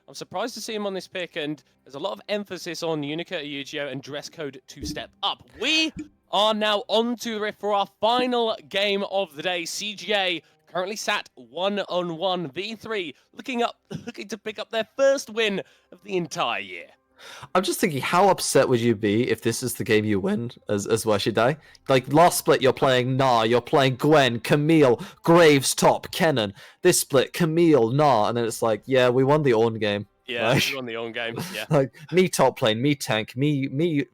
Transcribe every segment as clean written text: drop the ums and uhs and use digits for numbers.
I'm surprised to see him on this pick, and there's a lot of emphasis on Unica, Yu-Gi-Oh, and dress code to step up. We are now on to the riff for our final game of the day. CGA currently sat 1-on-1. V3 looking to pick up their first win of the entire year. I'm just thinking, how upset would you be if this is the game you win as Washidai? Like, last split, you're playing Nah, you're playing Gwen, Camille, Graves, Top, Kennen. This split, Camille, Nah, and then it's like, yeah, we won the Ornn game. Yeah, like, we won the Ornn game, yeah. Like, me top lane, me tank, me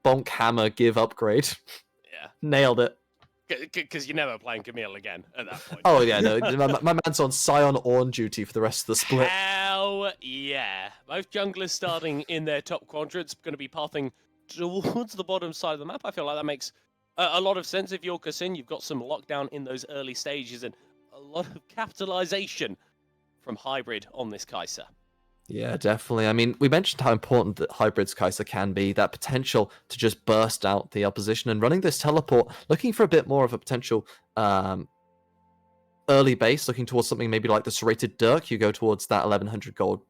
bonk hammer, give upgrade. Yeah. Nailed it. Because you're never playing Camille again at that point. Oh, yeah, no. my man's on Scion Ornn duty for the rest of the split. Hell yeah. Both junglers starting in their top quadrants, going to be pathing towards the bottom side of the map. I feel like that makes a lot of sense. If you're Kassin, you've got some lockdown in those early stages and a lot of capitalization from Hybrid on this Kai'Sa. Yeah, definitely. I mean, we mentioned how important that Hybrid's Kai'Sa can be, that potential to just burst out the opposition, and running this teleport, looking for a bit more of a potential early base, looking towards something maybe like the Serrated Dirk. You go towards that 1100 gold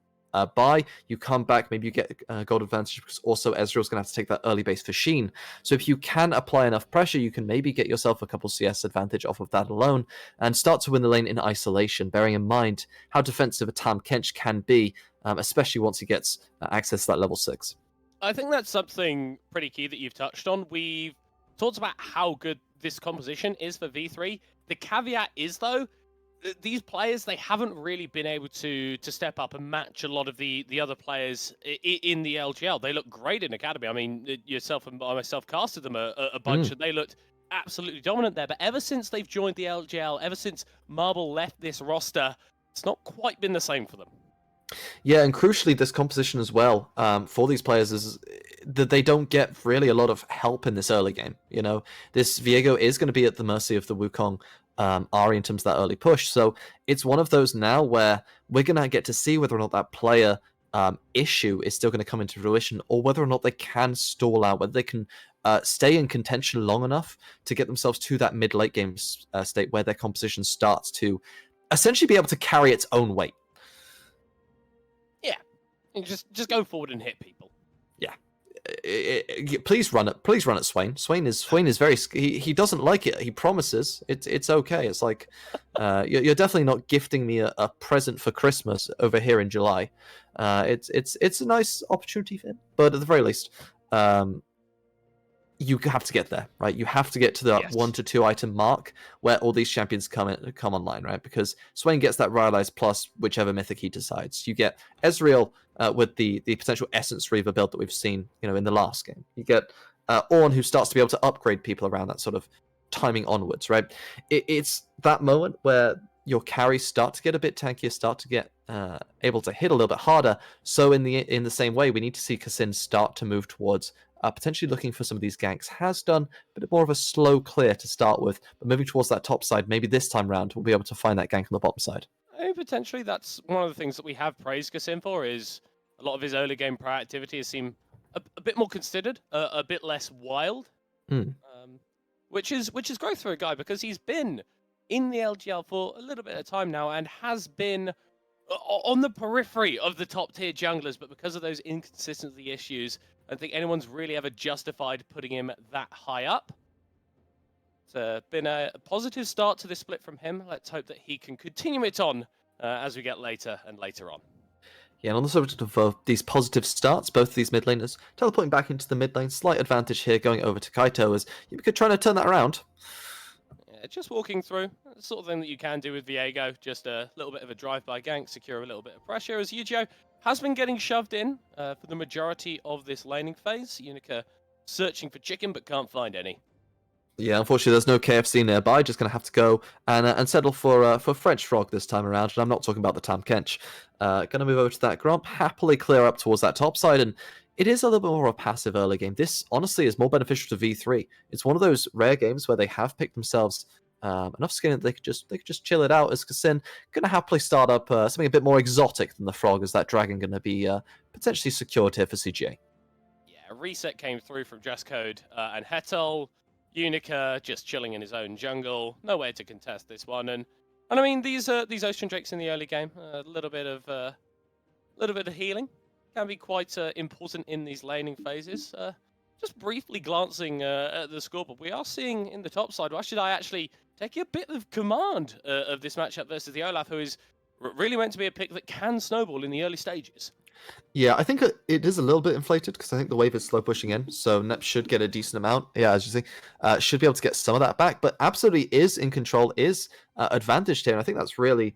buy, you come back, maybe you get gold advantage because also Ezreal's going to have to take that early base for Sheen. So if you can apply enough pressure, you can maybe get yourself a couple CS advantage off of that alone and start to win the lane in isolation, bearing in mind how defensive a Tahm Kench can be, especially once he gets access to that level 6. I think that's something pretty key that you've touched on. We've talked about how good this composition is for V3. The caveat is, though, these players, they haven't really been able to step up and match a lot of the other players in the LJL. They look great in Academy. I mean, yourself and myself casted them a bunch, and they looked absolutely dominant there. But ever since they've joined the LJL, ever since Marble left this roster, it's not quite been the same for them. Yeah, and crucially, this composition as well for these players is that they don't get really a lot of help in this early game. You know, this Viego is going to be at the mercy of the Wukong Ahri in terms of that early push. So it's one of those now where we're going to get to see whether or not that player issue is still going to come into fruition, or whether or not they can stall out, whether they can stay in contention long enough to get themselves to that mid-late game state where their composition starts to essentially be able to carry its own weight. Yeah, and just go forward and hit people. Yeah. Please run it, Swain. Swain is very. He doesn't like it. He promises it's okay. It's like you're definitely not gifting me a present for Christmas over here in July. It's a nice opportunity for him, but at the very least, you have to get there, right? You have to get to the 1 to 2 item mark where all these champions come online, right? Because Swain gets that Rylai's plus whichever mythic he decides. You get Ezreal with the potential Essence Reaver build that we've seen, in the last game. You get Ornn, who starts to be able to upgrade people around that sort of timing onwards, right? It's that moment where your carries start to get a bit tankier, start to get able to hit a little bit harder. So in the same way, we need to see Kassin start to move towards potentially looking for some of these ganks. Has done a bit more of a slow clear to start with, but moving towards that top side, maybe this time round we'll be able to find that gank on the bottom side. I mean, potentially that's one of the things that we have praised Kassin for, is a lot of his early game proactivity has seemed a bit more considered, a bit less wild, which is growth for a guy, because he's been in the LGL for a little bit of time now and has been on the periphery of the top tier junglers, but because of those inconsistency issues, I don't think anyone's really ever justified putting him that high up. It's been a positive start to this split from him. Let's hope that he can continue it on as we get later and later on. Yeah, and on the subject of these positive starts, both of these mid laners teleporting back into the mid lane. Slight advantage here going over to Kaito as you could try to turn that around. Yeah, just walking through, the sort of thing that you can do with Viego, just a little bit of a drive-by gank, secure a little bit of pressure, as Yu-Gi-Oh has been getting shoved in for the majority of this laning phase. Unica searching for chicken, but can't find any. Yeah, unfortunately, there's no KFC nearby. Just going to have to go and settle for French Frog this time around. And I'm not talking about the Tahm Kench. Going to move over to that Gromp, happily clear up towards that top side, and it is a little bit more of a passive early game. This, honestly, is more beneficial to V3. It's one of those rare games where they have picked themselves enough skin that they could just chill it out, as Kassin going to happily start up something a bit more exotic than the Frog, as that Dragon going to be potentially secured here for CGA. Yeah, a reset came through from dress code and Hetel. Unica just chilling in his own jungle, nowhere to contest this one, and I mean these Ocean Drakes in the early game, a little bit of A little bit of healing can be quite important in these laning phases. Just briefly glancing at the scoreboard, we are seeing in the top side, why should I actually take a bit of command of this matchup versus the Olaf, who is really meant to be a pick that can snowball in the early stages. Yeah, I think it is a little bit inflated because I think the wave is slow pushing in, so Nep should get a decent amount. Yeah, as you say, should be able to get some of that back, but absolutely is in control, is advantaged here, and I think that's really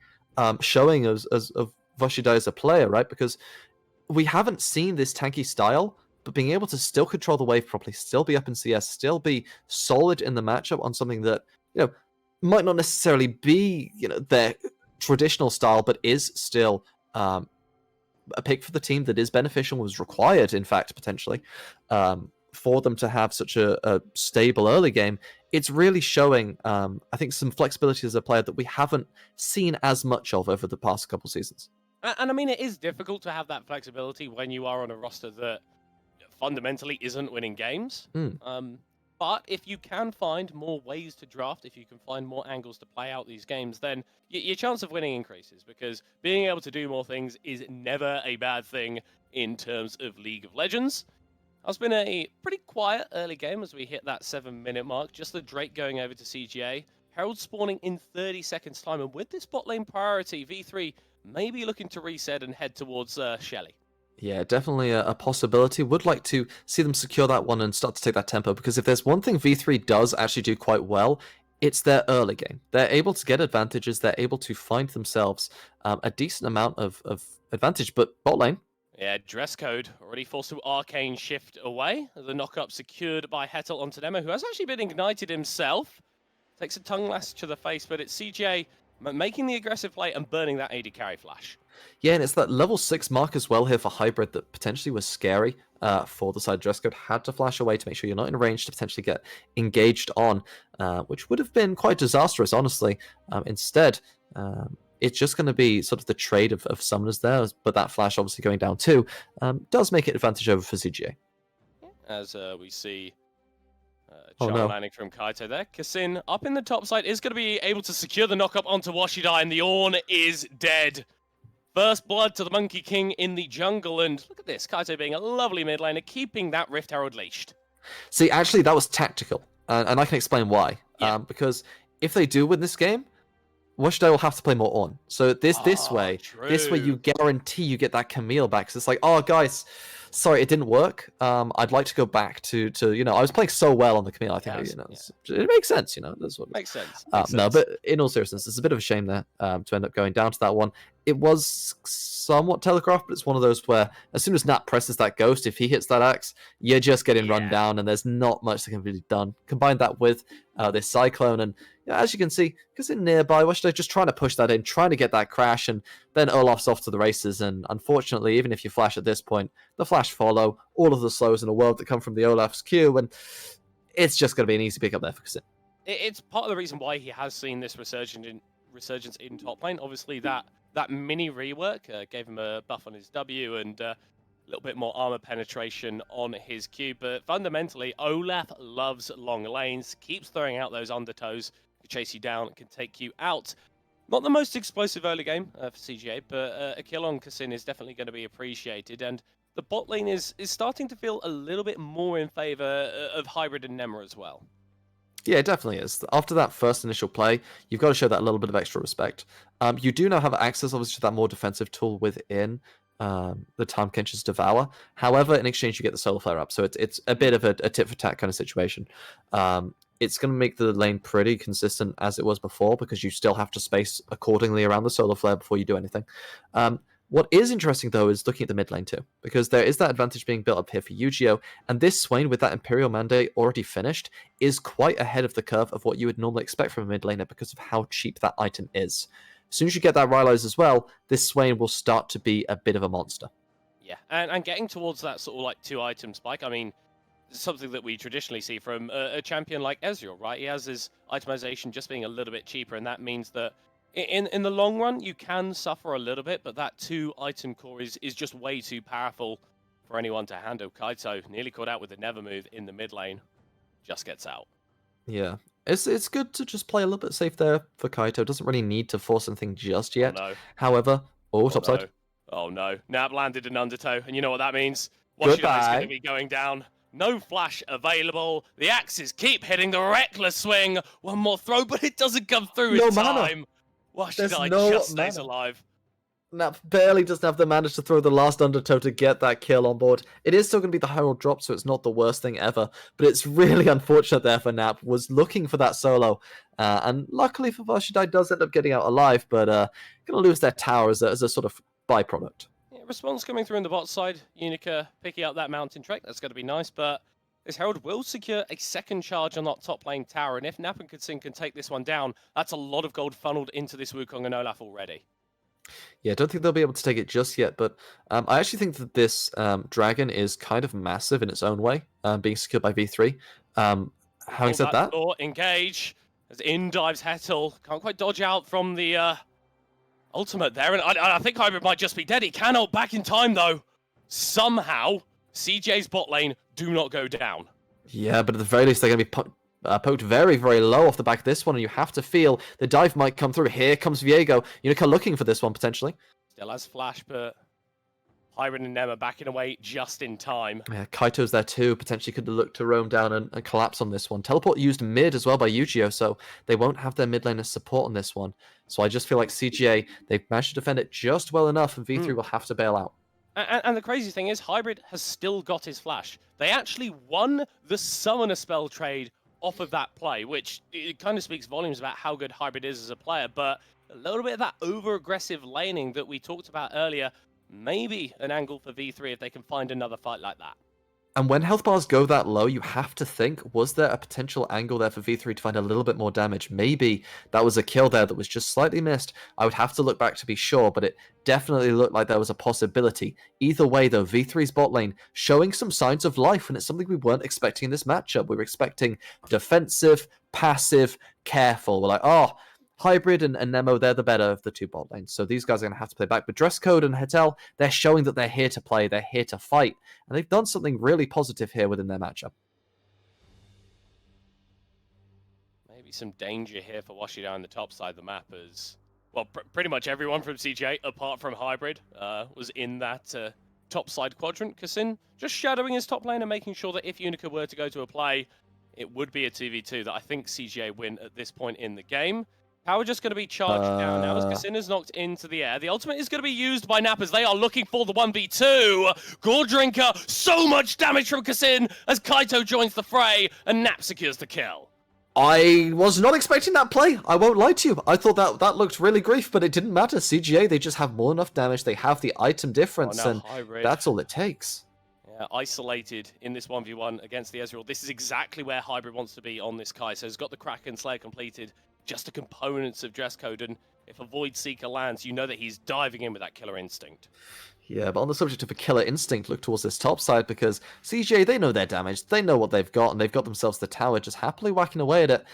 showing us of Voshidai as a player, right? Because we haven't seen this tanky style, but being able to still control the wave properly, still be up in CS, still be solid in the matchup on something that might not necessarily be their traditional style, but is still a pick for the team that is beneficial, was required, in fact, potentially, for them to have such a stable early game. It's really showing, I think, some flexibility as a player that we haven't seen as much of over the past couple seasons. And I mean, it is difficult to have that flexibility when you are on a roster that fundamentally isn't winning games. But if you can find more ways to draft, if you can find more angles to play out these games, then your chance of winning increases, because being able to do more things is never a bad thing in terms of League of Legends. It's been a pretty quiet early game as we hit that 7-minute mark. Just the Drake going over to CGA. Herald spawning in 30 seconds time. And with this bot lane priority, V3 may be looking to reset and head towards Shelly. Yeah, definitely a possibility. Would like to see them secure that one and start to take that tempo, because if there's one thing V3 does actually do quite well, it's their early game. They're able to get advantages. They're able to find themselves a decent amount of advantage. But bot lane, yeah, dress code already forced to arcane shift away. The knock-up secured by Hetel onto Nemo, who has actually been ignited himself. Takes a tongue lash to the face, but it's CJ making the aggressive play and burning that AD carry flash. Yeah, and it's that level 6 mark as well here for Hybrid that potentially was scary for the side. Dress code had to flash away to make sure you're not in range to potentially get engaged on, which would have been quite disastrous, honestly. Instead, it's just going to be sort of the trade of summoners there, but that flash obviously going down too does make it advantage over for CGA. As we see landing from Kaito there. Kasin up in the top side is going to be able to secure the knock-up onto Washidai, and the Ornn is dead. First blood to the Monkey King in the jungle, and look at this, Kaito being a lovely mid laner, keeping that Rift Herald leashed. See, actually, that was tactical, and I can explain why. Yeah. Because if they do win this game, Washidai will have to play more on. So this way you guarantee you get that Camille back. So it's like, oh guys, sorry, it didn't work. I'd like to go back to I was playing so well on the Camille. I think it makes sense. That's what makes sense. No, but in all seriousness, it's a bit of a shame there to end up going down to that one. It was somewhat telegraphed, but it's one of those where as soon as Nat presses that ghost, if he hits that axe, you're just getting run down, and there's not much that can be done. Combine that with this Cyclone, and as you can see, because in nearby, Washidai just trying to push that in, trying to get that crash, and then Olaf's off to the races. And unfortunately, even if you flash at this point, the flash follow, all of the slows in the world that come from the Olaf's Q, and it's just going to be an easy pick up there for Kasin. It's part of the reason why he has seen this resurgence in top lane. Obviously, that mini rework gave him a buff on his W and a little bit more armor penetration on his Q. But fundamentally, Olaf loves long lanes, keeps throwing out those undertows, can chase you down, can take you out. Not the most explosive early game for CGA, but a kill on Kasin is definitely going to be appreciated. And the bot lane is starting to feel a little bit more in favor of Hybrid and Nemra as well. Yeah, it definitely is. After that first initial play, you've got to show that little bit of extra respect. You do now have access, obviously, to that more defensive tool within the Time Kench's Devour. However, in exchange, you get the Solar Flare up. So it's a bit of a tit-for-tat kind of situation. It's going to make the lane pretty consistent as it was before, because you still have to space accordingly around the Solar Flare before you do anything. What is interesting, though, is looking at the mid lane, too, because there is that advantage being built up here for Yu-Gi-Oh! And this Swain, with that Imperial Mandate already finished, is quite ahead of the curve of what you would normally expect from a mid laner because of how cheap that item is. As soon as you get that Rylai's as well, this Swain will start to be a bit of a monster. Yeah, and getting towards that sort of like 2-item spike, I mean, something that we traditionally see from a champion like Ezreal, right? He has his itemization just being a little bit cheaper, and that means that in the long run, you can suffer a little bit, but that 2-item core is just way too powerful for anyone to handle. Kaito nearly caught out with the Never move in the mid lane, just gets out. Yeah, it's good to just play a little bit safe there for Kaito. Doesn't really need to force anything just yet. Oh, no. However, topside. Oh no, Nap landed an undertow, and you know what that means? Washido's going to be going down. No flash available. The axes keep hitting the reckless swing. One more throw, but it doesn't come through in time. Washidai just stays alive. Nap barely doesn't have the mana to throw the last undertow to get that kill on board. It is still going to be the Herald drop, so it's not the worst thing ever, but it's really unfortunate there for Nap. Was looking for that solo, and luckily for Washidai does end up getting out alive, but going to lose their tower as a sort of byproduct. Yeah, response coming through on the bot side. Unica picking up that mountain trek. That's going to be nice, but this Herald will secure a second charge on that top lane tower, and if Nap and Katsin can take this one down, that's a lot of gold funneled into this Wukong and Olaf already. Yeah, I don't think they'll be able to take it just yet, but I actually think that this dragon is kind of massive in its own way, being secured by V3. Having said that... Engage, as in dives Hetel. Can't quite dodge out from the ultimate there, and I think Hybrid might just be dead. He can ult back in time, though. Somehow, CJ's bot lane do not go down. Yeah, but at the very least, they're going to be poked very, very low off the back of this one, and you have to feel the dive might come through. Here comes Viego. Unica looking for this one, potentially. Still has flash, but Hybrid and Nem are backing away just in time. Yeah, Kaito's there too. Potentially could look to roam down and collapse on this one. Teleport used mid as well by Yu-Gi-Oh, so they won't have their mid laner support on this one. So I just feel like CGA, they've managed to defend it just well enough, and V3 will have to bail out. And the crazy thing is, Hybrid has still got his flash. They actually won the Summoner spell trade off of that play, which it kind of speaks volumes about how good Hybrid is as a player, but a little bit of that over-aggressive laning that we talked about earlier, maybe an angle for V3 if they can find another fight like that. And when health bars go that low, you have to think, was there a potential angle there for V3 to find a little bit more damage? Maybe that was a kill there that was just slightly missed. I would have to look back to be sure, but it definitely looked like there was a possibility. Either way, though, V3's bot lane showing some signs of life, and it's something we weren't expecting in this matchup. We were expecting defensive, passive, careful. We're like, oh, Hybrid and Nemo, they're the better of the two bot lanes. So these guys are going to have to play back. But Dresscode and Hetel, they're showing that they're here to play. They're here to fight. And they've done something really positive here within their matchup. Maybe some danger here for Washida on the top side of the map as... Well, pretty much everyone from CJ, apart from Hybrid, was in that top side quadrant. Kassin just shadowing his top lane and making sure that if Unica were to go to a play, it would be a 2v2 that I think CJ win at this point in the game. Power just going to be charged down now as Kassin is knocked into the air. The ultimate is going to be used by Nap as they are looking for the 1v2. Gore Drinker, so much damage from Kassin as Kaito joins the fray and Nap secures the kill. I was not expecting that play. I won't lie to you. I thought that looked really grief, but it didn't matter. CGA, they just have more than enough damage. They have the item difference, and Hybrid, that's all it takes. Yeah, isolated in this 1v1 against the Ezreal. This is exactly where Hybrid wants to be on this Kai. So he's got the Kraken Slayer completed. Just the components of dress code, and if a Void Seeker lands, you know that he's diving in with that killer instinct. Yeah, but on the subject of a killer instinct, look towards this top side, because CJ, they know their damage, they know what they've got, and they've got themselves the tower just happily whacking away at it.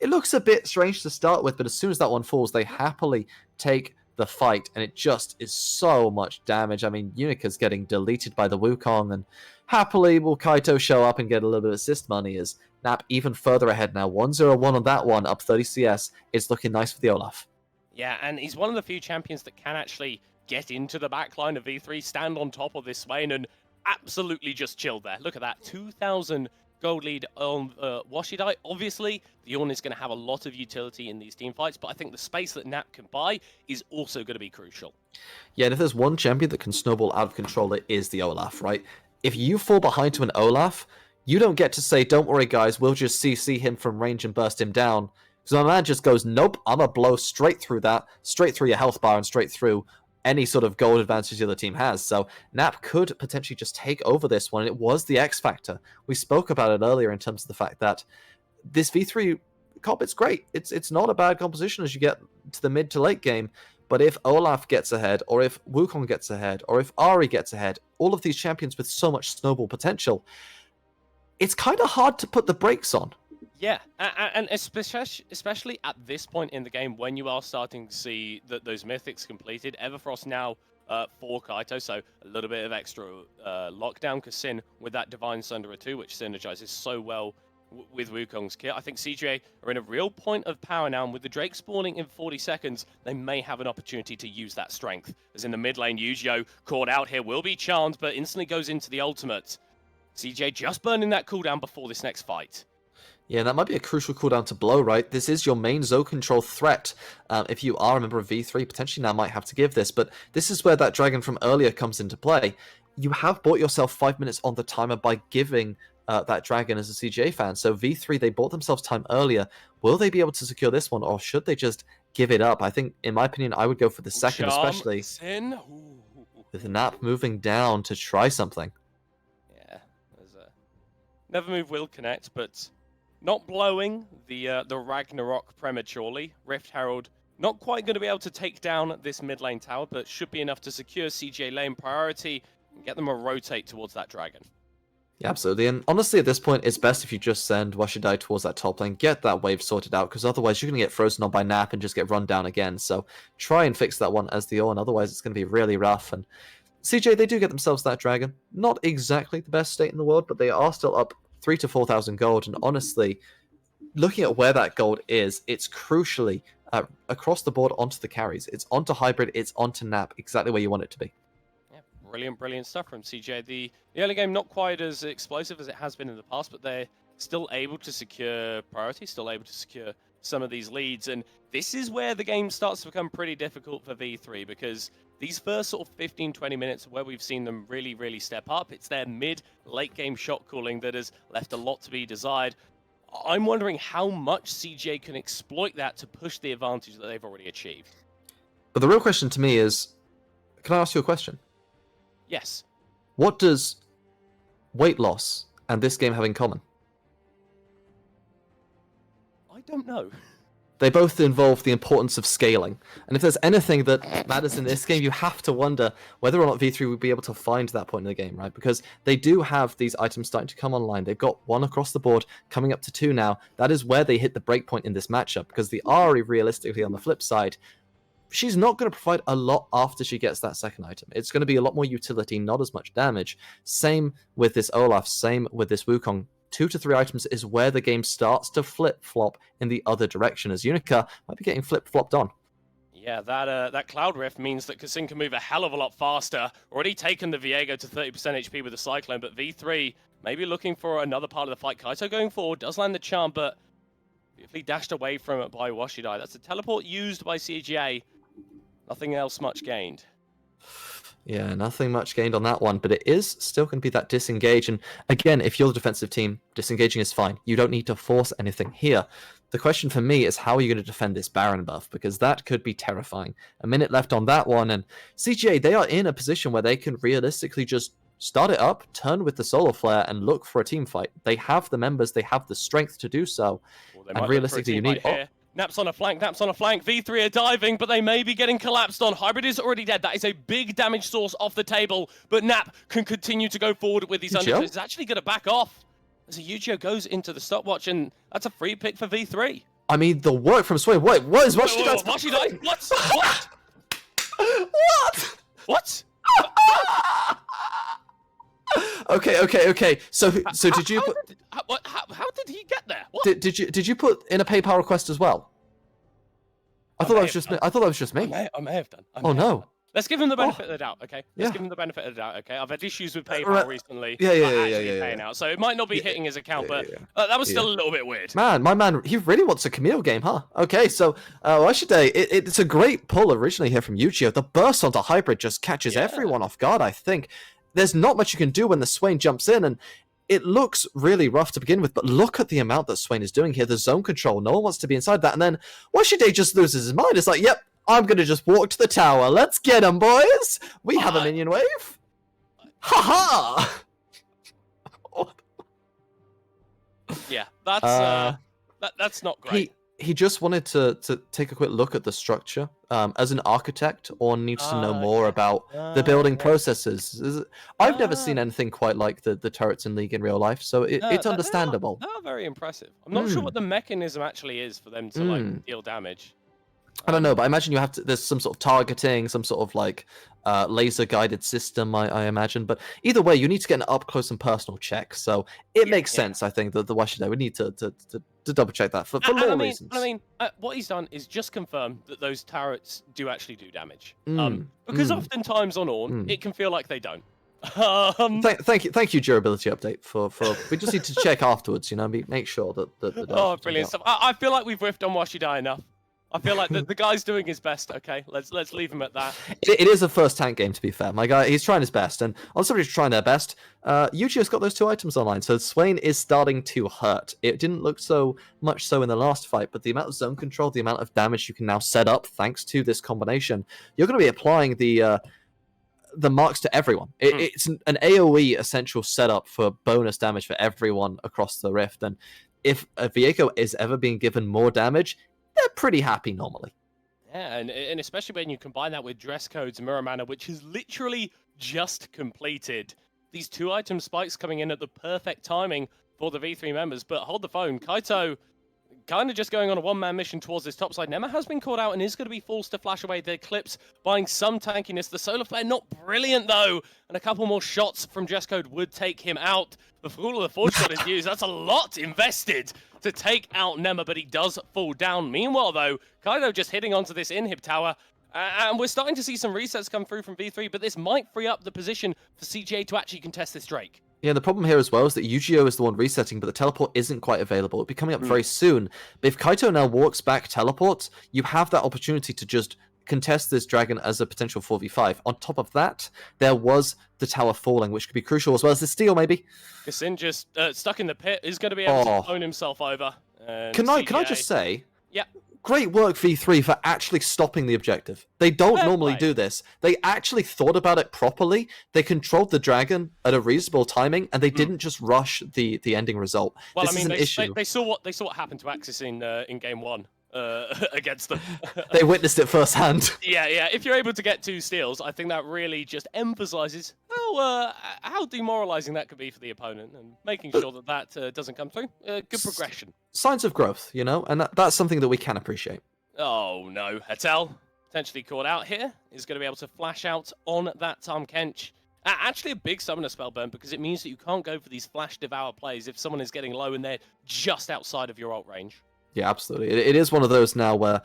It looks a bit strange to start with, but as soon as that one falls, they happily take the fight, and it just is so much damage. I mean, Unica's getting deleted by the Wukong, and happily will Kaito show up and get a little bit of assist money as Nap even further ahead now. 1-0-1 on that one, up 30 CS. It's looking nice for the Olaf. Yeah, and he's one of the few champions that can actually get into the backline of V3, stand on top of this Swain, and absolutely just chill there. Look at that, 2,000 gold lead on Washidai. Obviously, the Ornn is going to have a lot of utility in these team fights, but I think the space that Nap can buy is also going to be crucial. Yeah, and if there's one champion that can snowball out of control, it is the Olaf, right? If you fall behind to an Olaf, you don't get to say, don't worry guys, we'll just CC him from range and burst him down. Because my man just goes, nope, I'm going to blow straight through that, straight through your health bar and straight through any sort of gold advantage the other team has. So Nap could potentially just take over this one, and it was the X factor. We spoke about it earlier in terms of the fact that this V3 comp, it's great. It's not a bad composition as you get to the mid to late game. But if Olaf gets ahead, or if Wukong gets ahead, or if Ahri gets ahead, all of these champions with so much snowball potential, it's kind of hard to put the brakes on. Yeah, and especially at this point in the game when you are starting to see that those mythics completed. Everfrost now for Kaito, so a little bit of extra lockdown. Kassin with that Divine Sunderer too, which synergizes so well with Wukong's kit. I think CJ are in a real point of power now, and with the Drake spawning in 40 seconds, they may have an opportunity to use that strength. As in the mid lane, Yuzio caught out here, will be charmed, but instantly goes into the ultimate. CJ just burning that cooldown before this next fight. Yeah, that might be a crucial cooldown to blow, right? This is your main zone control threat. If you are a member of V3, potentially now might have to give this, but this is where that dragon from earlier comes into play. You have bought yourself 5 minutes on the timer by giving that dragon as a CJ fan. So V3, they bought themselves time earlier. Will they be able to secure this one, or should they just give it up? I think, in my opinion, I would go for the second, especially with Nap moving down to try something. Yeah, there's a never move will connect, but not blowing the Ragnarok prematurely. Rift Herald not quite going to be able to take down this mid lane tower, but should be enough to secure CJ lane priority and get them a rotate towards that dragon. Yeah, absolutely. And honestly, at this point, it's best if you just send Washidai towards that top lane, get that wave sorted out, because otherwise you're going to get frozen on by Nap and just get run down again. So try and fix that one as the Ornn, otherwise it's going to be really rough. And CJ, they do get themselves that dragon. Not exactly the best state in the world, but they are still up 3,000 to 4,000 gold. And honestly, looking at where that gold is, it's crucially across the board onto the carries. It's onto Hybrid, it's onto Nap, exactly where you want it to be. Yeah, brilliant stuff from CJ. The early game not quite as explosive as it has been in the past, but they're still able to secure priority, still able to secure some of these leads. And this is where the game starts to become pretty difficult for V3, because these first sort of 15-20 minutes where we've seen them really step up, it's their mid-late game shot calling that has left a lot to be desired. I'm wondering how much CJ can exploit that to push the advantage that they've already achieved. But the real question to me is, can I ask you a question? Yes. What does weight loss and this game have in common? I don't know. They both involve the importance of scaling. And if there's anything that matters in this game, you have to wonder whether or not V3 would be able to find that point in the game, right? Because they do have these items starting to come online. They've got 1 across the board, coming up to 2 now. That is where they hit the break point in this matchup, because the Ahri, realistically, on the flip side, she's not going to provide a lot after she gets that second item. It's going to be a lot more utility, not as much damage. Same with this Olaf, same with this Wukong. 2 to 3 items is where the game starts to flip-flop in the other direction, as Unica might be getting flip-flopped on. Yeah, that Cloud Rift means that Kasin can move a hell of a lot faster. Already taken the Viego to 30% HP with the Cyclone, but V3 maybe looking for another part of the fight. Kaito going forward, does land the charm, but beautifully dashed away from it by Washidai. That's a teleport used by CJ. Nothing else much gained. Yeah, nothing much gained on that one, but it is still going to be that disengage. And again, if you're the defensive team, disengaging is fine. You don't need to force anything here. The question for me is, how are you going to defend this Baron buff? Because that could be terrifying. A minute left on that one, and CGA, they are in a position where they can realistically just start it up, turn with the Solar Flare, and look for a team fight. They have the members, they have the strength to do so. Well, and realistically, you need... Naps on a flank, V3 are diving, but they may be getting collapsed on. Hybrid is already dead. That is a big damage source off the table, but Nap can continue to go forward with these unders. It's actually going to back off as Yujio goes into the stopwatch, and that's a free pick for V3. I mean, the work from Swain. What is Washidai? What? What? Okay. So did you put... How did he get there? What? Did you put in a PayPal request as well? I thought that was just me. I may have done. Oh no. Let's give him the benefit of the doubt, okay? Give him the benefit of the doubt, okay? I've had issues with PayPal recently. Paying out, so it might not be hitting his account, but that was still a little bit weird. Man, my man, he really wants a Camille game, huh? Okay, so it's a great pull originally here from Yujio. The burst onto Hybrid just catches everyone off guard, I think. There's not much you can do when the Swain jumps in, and it looks really rough to begin with, but look at the amount that Swain is doing here. The zone control, no one wants to be inside that, and then Washidai just loses his mind. It's like, yep, I'm going to just walk to the tower. Let's get him, boys. We have a minion wave. Ha-ha! Yeah, that's not great. He just wanted to take a quick look at the structure. As an architect, or needs to know more about the building processes. I've never seen anything quite like the turrets in League in real life, so it's understandable. They are very impressive. I'm not sure what the mechanism actually is for them to like deal damage. I don't know, but I imagine you have to. There's some sort of targeting, some sort of like laser guided system. I imagine, but either way, you need to get an up close and personal check. So it makes sense. I think that the Washington would need to double check that for lore reasons. What he's done is just confirm that those turrets do actually do damage. Mm, Because oftentimes on Ornn, it can feel like they don't. Thank you, durability update for. We just need to check afterwards. Make sure that the brilliant stuff. I feel like we've riffed on Washidai enough. I feel like the guy's doing his best. Okay, let's leave him at that. It is a first tank game, to be fair. My guy, he's trying his best, and on somebody's trying their best, Yu-Gi-Oh's got those 2 items online, so Swain is starting to hurt. It didn't look so much so in the last fight, but the amount of zone control, the amount of damage you can now set up thanks to this combination, you're going to be applying the marks to everyone. It's an AoE essential setup for bonus damage for everyone across the rift, and if a Viego is ever being given more damage, they're pretty happy normally. Yeah, and especially when you combine that with dress codes, mirror mana, which is literally just completed. These 2 item spikes coming in at the perfect timing for the V3 members. But hold the phone, Kaito kind of just going on a one-man mission towards this top side. Nema has been caught out and is going to be forced to flash away the clips, buying some tankiness. The solar flare not brilliant though, and a couple more shots from dress code would take him out. Before all the force shot is used, that's a lot invested to take out Nema, but he does fall down. Meanwhile though, Kaido just hitting onto this inhib tower, and we're starting to see some resets come through from V3, but this might free up the position for CJ to actually contest this Drake. Yeah, the problem here as well is that Yu-Gi-Oh is the one resetting, but the teleport isn't quite available. It'll be coming up very soon. But if Kaito now walks back teleports, you have that opportunity to just contest this dragon as a potential 4v5. On top of that, there was the tower falling, which could be crucial, as well as the steal, maybe. Kassin just stuck in the pit is going to be able to clone himself over. Can I just say? Yeah. Great work, V3, for actually stopping the objective. They don't normally do this. They actually thought about it properly. They controlled the dragon at a reasonable timing, and they didn't just rush the ending result. Well, this is an issue. They saw what happened to Axis in game 1 against them. They witnessed it firsthand. Yeah. If you're able to get 2 steals, I think that really just emphasizes how demoralizing that could be for the opponent, and making sure that doesn't come through. Good progression. Signs of growth, and that's something that we can appreciate. Oh no, Hetel potentially caught out here is going to be able to flash out on that Tahm Kench. Actually a big summoner spell burn, because it means that you can't go for these flash devour plays if someone is getting low and they're just outside of your ult range. Yeah, absolutely. It is one of those now where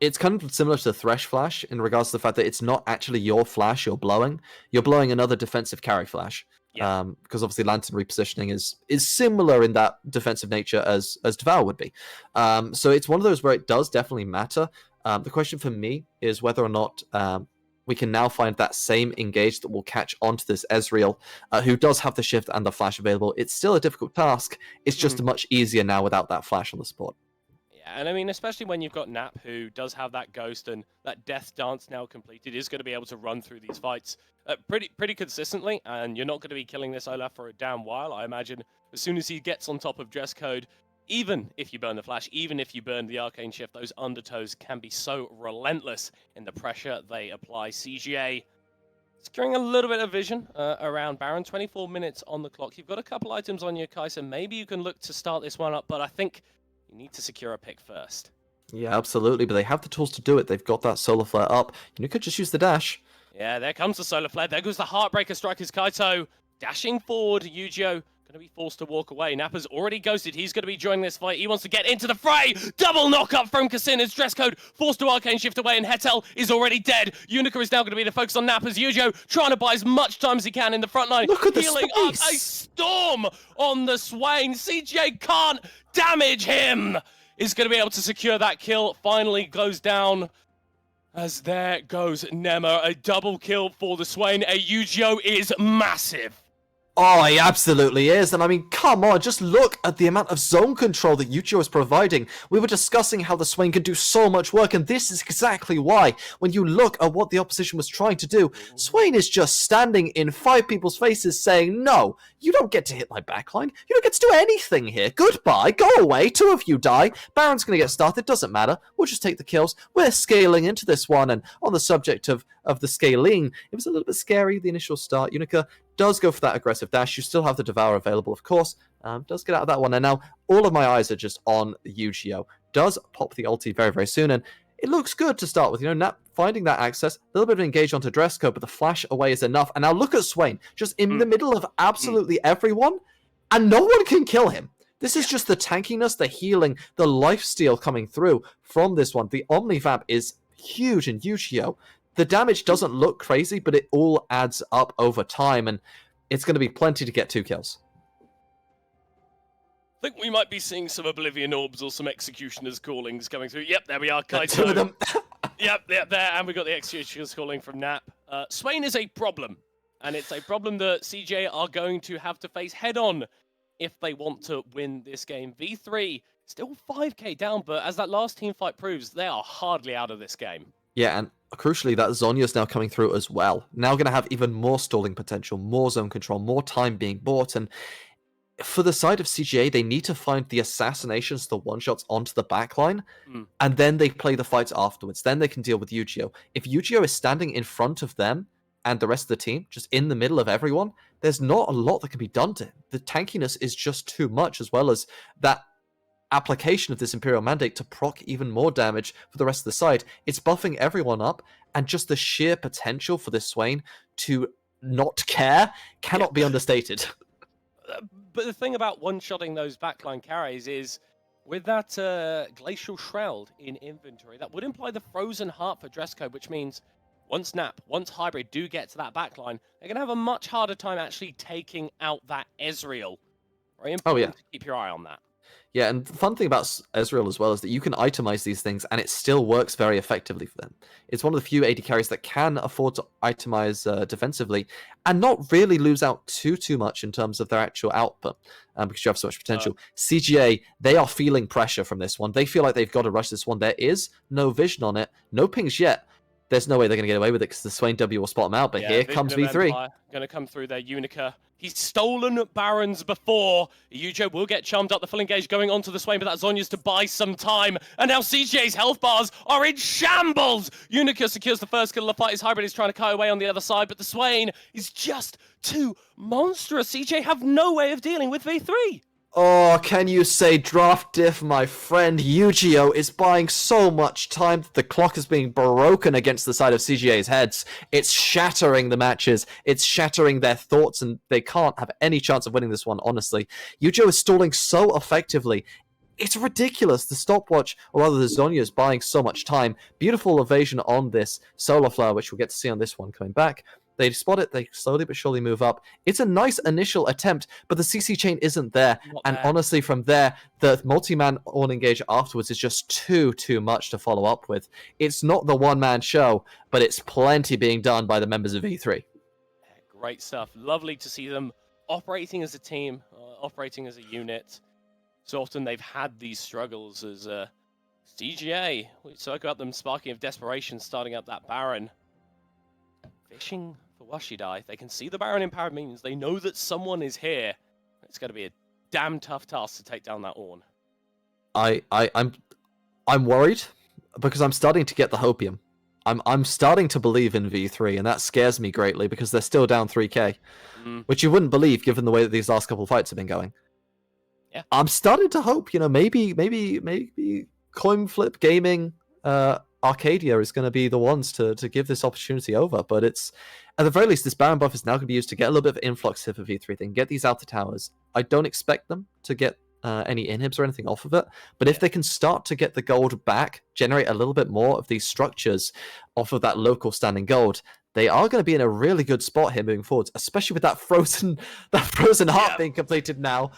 it's kind of similar to Thresh Flash in regards to the fact that it's not actually your flash you're blowing. You're blowing another defensive carry flash. Yeah. Because obviously Lantern repositioning is similar in that defensive nature as Devour would be. So it's one of those where it does definitely matter. The question for me is whether or not we can now find that same engage that will catch onto this Ezreal, who does have the shift and the flash available. It's still a difficult task. It's just much easier now without that flash on the spot. Yeah, and I mean, especially when you've got Nap, who does have that ghost and that death dance now completed, is going to be able to run through these fights pretty consistently, and you're not going to be killing this Olaf for a damn while. I imagine as soon as he gets on top of dress code, even if you burn the flash, even if you burn the arcane shift, those undertows can be so relentless in the pressure they apply. CGA securing a little bit of vision around Baron. 24 minutes on the clock. You've got a couple items on your Kai'Sa. Maybe you can look to start this one up, but I think you need to secure a pick first. Yeah, absolutely, but they have the tools to do it. They've got that solar flare up. You could just use the dash. Yeah, there comes the solar flare. There goes the Heartbreaker Strikers. Kaito dashing forward. Yu-Gi-Oh going to be forced to walk away. Nappa's already ghosted. He's going to be joining this fight. He wants to get into the fray. Double knock-up from Kassin. Dress code forced to arcane shift away, and Hetel is already dead. Unica is now going to be the focus on Nappa's. Yu-Gi-Oh trying to buy as much time as he can in the front line. Look at the healing up a storm on the Swain. CJ can't damage him. Is going to be able to secure that kill. Finally goes down. As there goes Nema. A double kill for the Swain. A Yu-Gi-Oh is massive. Oh, he absolutely is. And I mean, come on, just look at the amount of zone control that Yu-Gi-Oh is providing. We were discussing how the Swain can do so much work, and this is exactly why. When you look at what the opposition was trying to do, Swain is just standing in 5 people's faces saying, no, you don't get to hit my backline. You don't get to do anything here. Goodbye. Go away. 2 of you die. Baron's going to get started. Doesn't matter. We'll just take the kills. We're scaling into this one. And on the subject of the scaling, it was a little bit scary, the initial start. Unica does go for that aggressive dash. You still have the Devour available, of course. Does get out of that one. And now all of my eyes are just on Yu-Gi-Oh. Does pop the ulti very, very soon. And it looks good to start with. Nap finding that access, a little bit of engage onto dress code, but the flash away is enough. And now look at Swain, just in the middle of absolutely everyone, and no one can kill him. This is just the tankiness, the healing, the lifesteal coming through from this one. The Omnivamp is huge in Yu-Gi-Oh! The damage doesn't look crazy, but it all adds up over time, and it's going to be plenty to get 2 kills. I think we might be seeing some Oblivion Orbs or some Executioner's Callings coming through. Yep, there we are, Kaito. 2 of them. Yep, there, and we got the Executioner's Calling from Nap. Swain is a problem, and it's a problem that CJ are going to have to face head-on if they want to win this game. V3, still 5k down, but as that last team fight proves, they are hardly out of this game. Yeah, and crucially, that Zhonya's now coming through as well. Now going to have even more stalling potential, more zone control, more time being bought. And for the side of CGA, they need to find the assassinations, the one-shots onto the backline, and then they play the fights afterwards. Then they can deal with Yu-Gi-Oh! If Yu-Gi-Oh! Is standing in front of them and the rest of the team, just in the middle of everyone, there's not a lot that can be done to him. The tankiness is just too much, as well as that application of this Imperial Mandate to proc even more damage for the rest of the side. It's buffing everyone up, and just the sheer potential for this Swain to not care cannot be understated. But the thing about one-shotting those backline carries is, with that Glacial Shroud in inventory, that would imply the Frozen Heart for dress code, which means once Nap, once Hybrid do get to that backline, they're going to have a much harder time actually taking out that Ezreal. Very important to keep your eye on that. Yeah, and the fun thing about Ezreal as well is that you can itemize these things and it still works very effectively for them. It's one of the few AD carries that can afford to itemize defensively and not really lose out too much in terms of their actual output because you have so much potential. CGA, they are feeling pressure from this one. They feel like they've got to rush this one. There is no vision on it, no pings yet. There's no way they're going to get away with it because the Swain W will spot them out, but here comes V3. Going to come through there, Unica. He's stolen Barons before. Yujo will get charmed up. The full engage going onto the Swain, but that Zonya's to buy some time. And now CJ's health bars are in shambles. Unica secures the first kill of the fight. His Hybrid is trying to kite away on the other side, but the Swain is just too monstrous. CJ have no way of dealing with V3. Oh, can you say draft diff, my friend? Yu-Gi-Oh! Is buying so much time that the clock is being broken against the side of CGA's heads. It's shattering the matches. It's shattering their thoughts, and they can't have any chance of winning this one, honestly. Yu-Gi-Oh! Is stalling so effectively. It's ridiculous. The stopwatch, or rather the Zonya, is buying so much time. Beautiful evasion on this Solar Flower, which we'll get to see on this one coming back. They spot it, they slowly but surely move up. It's a nice initial attempt, but the CC chain isn't there. Honestly, from there, the multi-man on-engage afterwards is just too much to follow up with. It's not the one-man show, but it's plenty being done by the members of E3. Great stuff. Lovely to see them operating as a team, operating as a unit. So often they've had these struggles as CGA. We spoke about them sparking of desperation, starting up that Baron. Fishing for Washidai. They can see the Baron in powered minions. They know that someone is here. It's going to be a damn tough task to take down that Ornn. I'm worried because I'm starting to get the hopium. I'm starting to believe in V3, and that scares me greatly because they're still down 3k, which you wouldn't believe given the way that these last couple of fights have been going. Yeah, I'm starting to hope, maybe coin flip gaming, Arcadia is going to be the ones to give this opportunity over, but it's at the very least this Baron buff is now going to be used to get a little bit of influx here for V3. They can get these outer towers. I don't expect them to get any inhibs or anything off of it, but if they can start to get the gold back, generate a little bit more of these structures off of that local standing gold, they are going to be in a really good spot here moving forwards, especially with that frozen heart being completed now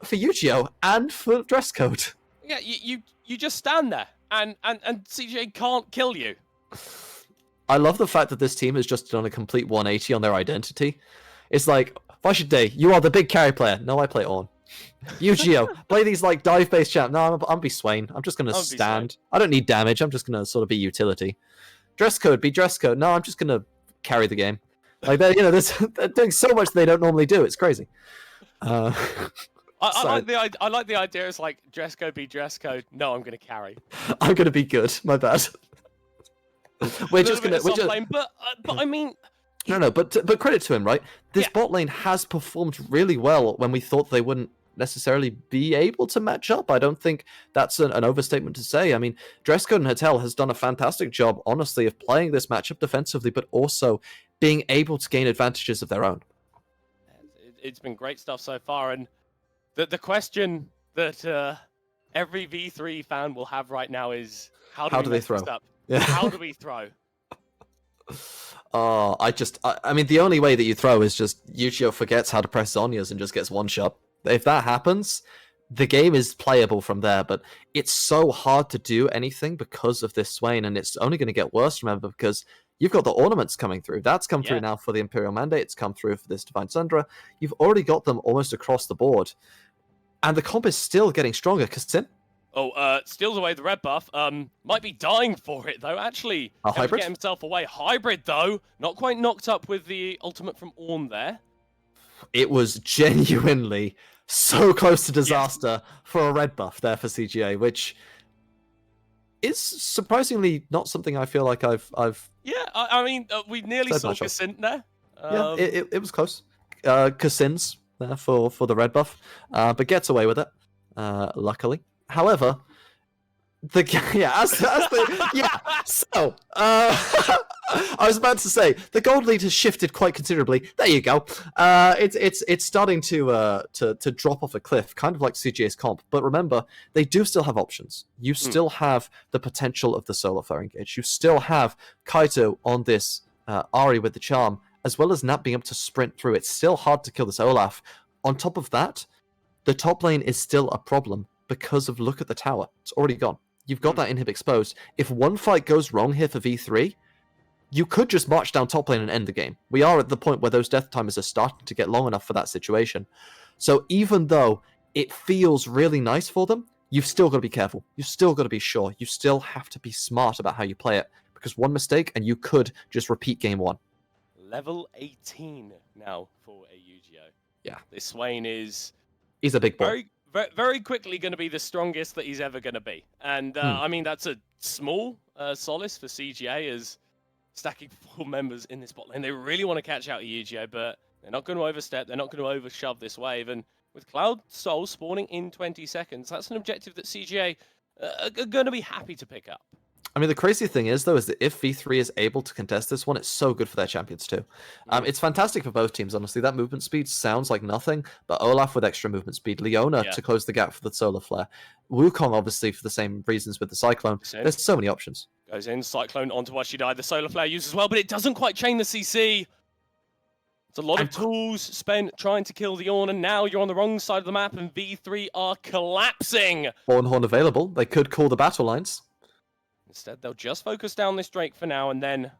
for Yu-Gi-Oh! And for dress code. Yeah, you just stand there and CJ can't kill you. I love the fact that this team has just done a complete 180 on their identity. It's like, Vashide, you are the big carry player. No, I play Ornn. Yu-Gi-Oh! Play these like dive-based champ. No, I'm be Swain. I'm just gonna stand. I don't need damage. I'm just gonna sort of be utility. Dress code, be dress code. No, I'm just gonna carry the game. Like they're doing so much they don't normally do. It's crazy. I like the idea. It's like dress code, be dress code. No, I'm gonna carry. I'm gonna be good. My bad. We're just gonna. But I mean. No, but credit to him, right? This bot lane has performed really well when we thought they wouldn't necessarily be able to match up. I don't think that's an overstatement to say. I mean, Dresscode and Hatel has done a fantastic job, honestly, of playing this matchup defensively, but also being able to gain advantages of their own. It's been great stuff so far, and the question that every V3 fan will have right now is, how do they throw? Yeah. How do we throw? I mean, the only way that you throw is just Yu-Gi-Oh forgets how to press Zhonya's and just gets one shot. If that happens, the game is playable from there, but it's so hard to do anything because of this Swain, and it's only going to get worse, remember, because you've got the ornaments coming through. That's come through now for the Imperial Mandate. It's come through for this Divine Sundra. You've already got them almost across the board. And the comp is still getting stronger, Kassin. Oh, steals away the red buff. Might be dying for it, though. Actually, a hybrid? Get himself away. Hybrid, though. Not quite knocked up with the ultimate from Ornn there. It was genuinely so close to disaster for a red buff there for CGA, which is surprisingly not something I feel like I've... Yeah, I mean, we nearly saw Kassin there. Yeah, it was close. Kassin's there for the red buff, but gets away with it, luckily. However, so I was about to say the gold lead has shifted quite considerably. There you go. It's starting to drop off a cliff, kind of like CGA's comp. But remember, they do still have options. You still have the potential of the solar flare engage. You still have Kaito on this Ari with the charm, as well as Nat being able to sprint through. It's still hard to kill this Olaf. On top of that, the top lane is still a problem because of look at the tower. It's already gone. You've got that inhib exposed. If one fight goes wrong here for V3, you could just march down top lane and end the game. We are at the point where those death timers are starting to get long enough for that situation. So even though it feels really nice for them, you've still got to be careful. You've still got to be sure. You still have to be smart about how you play it, because one mistake and you could just repeat game one. Level 18 now for a Yu-Gi-Oh. Yeah. This Swain is... He's a big boy. Very quickly going to be the strongest that he's ever going to be. And, I mean, that's a small solace for CGA as stacking 4 members in this bot lane. They really want to catch out Yu-Gi-Oh, but they're not going to overstep. They're not going to overshove this wave. And with Cloud Soul spawning in 20 seconds, that's an objective that CGA are going to be happy to pick up. I mean, the crazy thing is, though, is that if V3 is able to contest this one, it's so good for their champions, too. It's fantastic for both teams, honestly. That movement speed sounds like nothing, but Olaf with extra movement speed, Leona to close the gap for the Solar Flare, Wukong, obviously, for the same reasons with the Cyclone. There's so many options. Goes in, Cyclone onto Washidai, the Solar Flare used as well, but it doesn't quite chain the CC. It's a lot of tools spent trying to kill the Ornn, and now you're on the wrong side of the map, and V3 are collapsing. Horn available. They could call the battle lines. Instead, they'll just focus down this Drake for now and then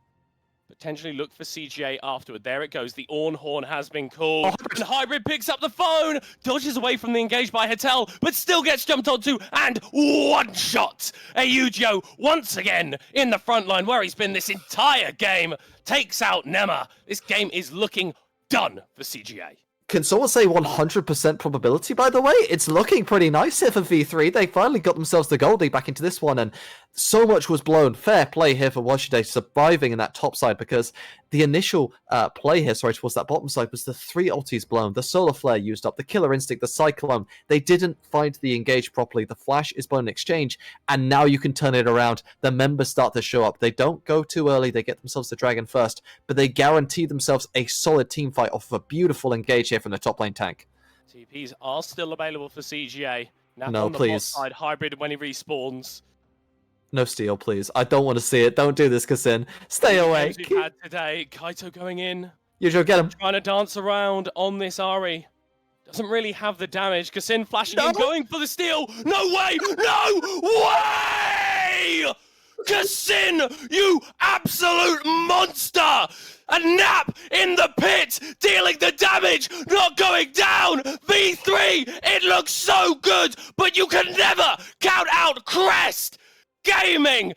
potentially look for CGA afterward. There it goes. The Ornn Horn has been called. And Hybrid picks up the phone, dodges away from the engage by Hatel, but still gets jumped onto and one-shot. Yu-Gi-Oh once again in the front line where he's been this entire game. Takes out Nema. This game is looking done for CGA. Can someone say 100% probability, by the way? It's looking pretty nice here for V3. They finally got themselves the gold lead back into this one, and so much was blown. Fair play here for Washidai surviving in that top side, because the initial play here, towards that bottom side was the 3 ultis blown, the Solar Flare used up, the Killer Instinct, the Cyclone. They didn't find the engage properly. The Flash is blown in exchange, and now you can turn it around. The members start to show up. They don't go too early. They get themselves the Dragon first, but they guarantee themselves a solid team fight off of a beautiful engage here from the top lane tank. TPs are still available for CGA. Now no, on the please. side, Hybrid when he respawns. No steal, please. I don't want to see it. Don't do this, Kassin. Stay away. We've had today. Kaito going in. Yu-Gi-Oh, get him. Trying to dance around on this Ari. Doesn't really have the damage. Kassin flashing in, going for the steal. No way! No way! Kassin, you absolute monster! A nap in the pit, dealing the damage, not going down. V3, it looks so good, but you can never count out Crest. Gaming,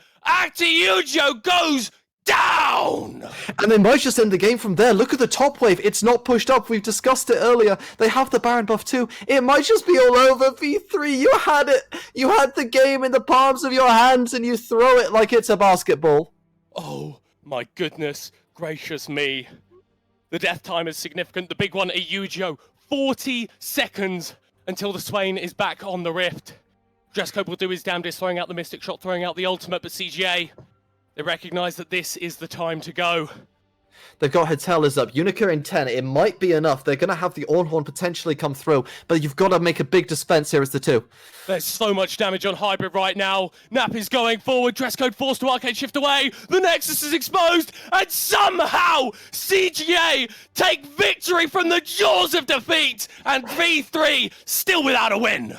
Yu-Gi-Oh goes down! And they might just end the game from there. Look at the top wave. It's not pushed up. We've discussed it earlier. They have the Baron buff too. It might just be all over. V3, you had it. You had the game in the palms of your hands and you throw it like it's a basketball. Oh, my goodness gracious me. The death time is significant. The big one, a Yu-Gi-Oh! 40 seconds until the Swain is back on the Rift. Dresscode will do his damnedest, throwing out the Mystic Shot, throwing out the ultimate, but CGA, they recognize that this is the time to go. They've got Hatellas up. Unica in 10. It might be enough. They're going to have the Ornhorn potentially come through, but you've got to make a big dispense here as the 2. There's so much damage on Hybrid right now. Nap is going forward. Dresscode forced to arcade shift away. The Nexus is exposed, and somehow CGA take victory from the jaws of defeat, and V3 still without a win.